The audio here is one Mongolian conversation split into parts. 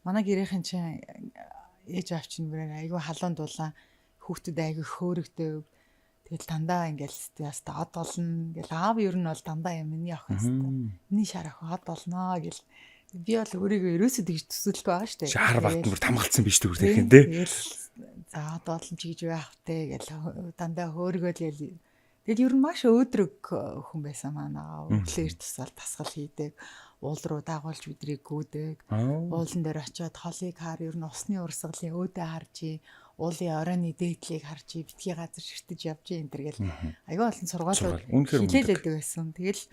манай гэрийнхэн чинь ээж аав чинь бүр айгүй халуун дулаан хүүхдүүд айгүй хөөрөгдөв. Тэгэл дандаа ингээл яста од болно. Ингээл аав ер нь бол дандаа юм миний ах хэвээр. Миний шар ах од болноо гэл. Би бол өөрийгөө ерөөсөө тэгж төсөөлөхгүй байгаа шүү дээ. Шар багт бүр тамгалцсан биш түр тэрхэн тий. Тэгэл за од болно ч гэж байх те гэл дандаа хөөргөөл ял. Тэгэл ер нь маш өөдрөг хүн байсан манаа. Өглөөр тусаал тасгал хийдэг. Уул руу дагуулж бидрийг гүйдэг. Уулан дээр очиод холыг хаар ер нь усны урсгалын өөдөө харж уулын оройны дээдлийг харж битгий газар ширтэж явж энэ төр гэл аягүй олон сургаалууд хилээлэдэг байсан. Тэгэл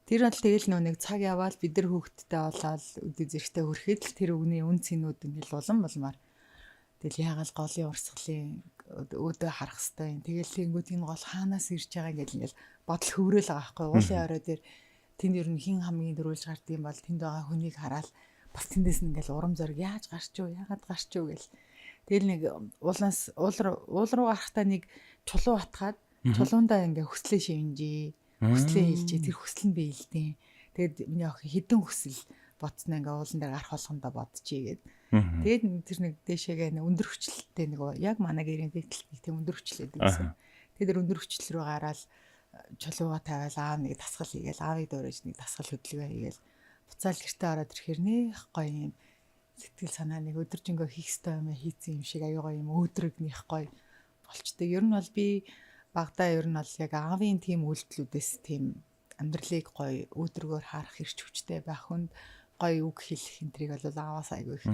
тэр бол тэгэл нэг цаг яваал бид нар хүүхдтэй болоод үдээ зэрэгтэй хөрөхөд л тэр үгний үн цэнүүд ингээл улам болмаар тэгэл яагаал голын урсгалын өөдөө харах хэвээр. Тэгэл тэнгүүд энэ гол хаанаас ирж байгаа ингээл бодол хөврөөл байгаа байхгүй. Уулын орой дээр тэнд ер нь хин хамгийн дөрүүлж гардыг бол тэнд байгаа хүнийг хараад бас тэндээс ингээл урам зориг яаж гарч юу яагаад гарч юу гэл. Тэгэл нэг уулаас уул руу гарахтаа нэг чулуу атгаад чулуундаа ингээ хүслээ шивнжээ. Хүслээ хэлжээ. Тэр хүсэл нь биелдیں۔ Тэгэд миний охин хідэн хүсэл бодсноо ингээ уулан дээр гарах болгондоо бодчихъя гэд. Тэгээд тэр нэг дээшээгээ өндөр хүчлэлтэй нэг яг манай гэрийн дэвтэлт тийм өндөр хүчлээд байсан. Тэгээд тэр өндөр хүчлэл рүү гараад чулууга тавиал аав нэг тасгал хийгээл аавыг дөөрөж нэг тасгал хөдөлгөөн хийгээл буцаал гэртээ ороод ирэхээр нэх гоё юм сэтгэл санаа нэг өдөржингөө хийх ёстой юм хийцэн юм шиг аюу гоё юм өөдрөг нэх гоё болчтой. Ер нь бол би багадаа ер нь бол яг аавын тийм үйлдэлүүдээс тийм амьдралыг гоё өөдрөгөөр харах эрч хүчтэй байх хүнд гоё үг хэлэх энтрийг бол ааваас айгүй их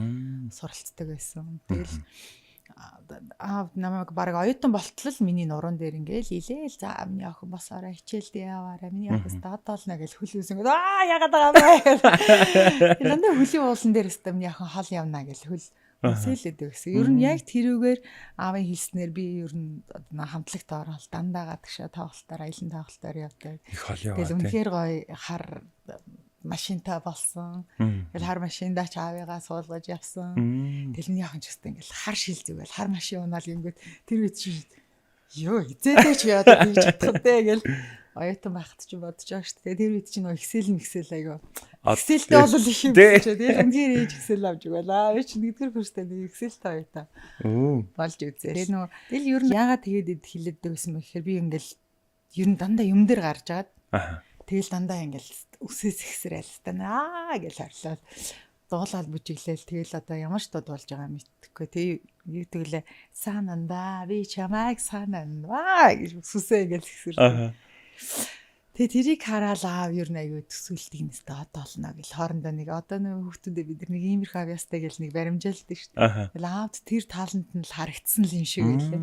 суралцдаг байсан. Тэгэл аав намайг баг оюутан болтол миний нуруунд дээр ингээл илээл за миний охин босоорой хичээлдээ яваарай миний охин стадолно гэж хөлөөсөн яагаад байгаа бэ дандаа хөлийн уулан дээр өстө миний охин хол явна гэж хөл өсөөлөд байсан. Ер нь яг тэрүүгээр аавын хэлснээр би ер нь хамтлагт ороод дандаа гадагшаа тоглолтоор аялын тоглолтоор явдаг. Тэгэл үнэхээр гоё хар машинтай болсон. Тэгэл хар машиндаа ч аавыгаа суулгаж явсан. Тэгэл миний охин ч гэсэн ингээл хар шил зүгэл хар машин унаал ингэвд тэр үед чи ёо хизээтэй ч яадаг гэж бодхотой гэл оюутан байхад ч бодож байгаа шүү дээ. Тэр үед чи нөө Excel аяга. Excelтэй бол их юм чи. Тэгэл үнээр ээж Excel авч өгөөлаа. Ээж нэгдүгээр курстай нэг Excelтэй оюутан. Болж үзээ. Тэгээ нөө тэгэл ер нь яагаад тэгээд хэлээдэг гэсэн бэ гэхээр би ингээл ер нь дандаа юм дээр гарч агаад тэгэл дандаа ингээл өсөөс ихсрэл тана гэж харлаад дуулаад бүжиглээл тэгэл одоо ямар ч дууд болж байгаа мэдхгүй тэг юутэглээ сананда би чамайг санана гэж өсөөсөө ингээл ихсрэл тэг тэрийг хараад аав ер нь аягүй төсөөлтийг нэстэ одоо олно гэл хоорондоо нэг одоо нэг хүүхдүүдээ бид нэг иймэрхүү авьяастай гэл нэг баримжаалдаг шүү дээ. Тэгэл аавд тэр тааланд нь л харагдсан л юм шиг байлаа.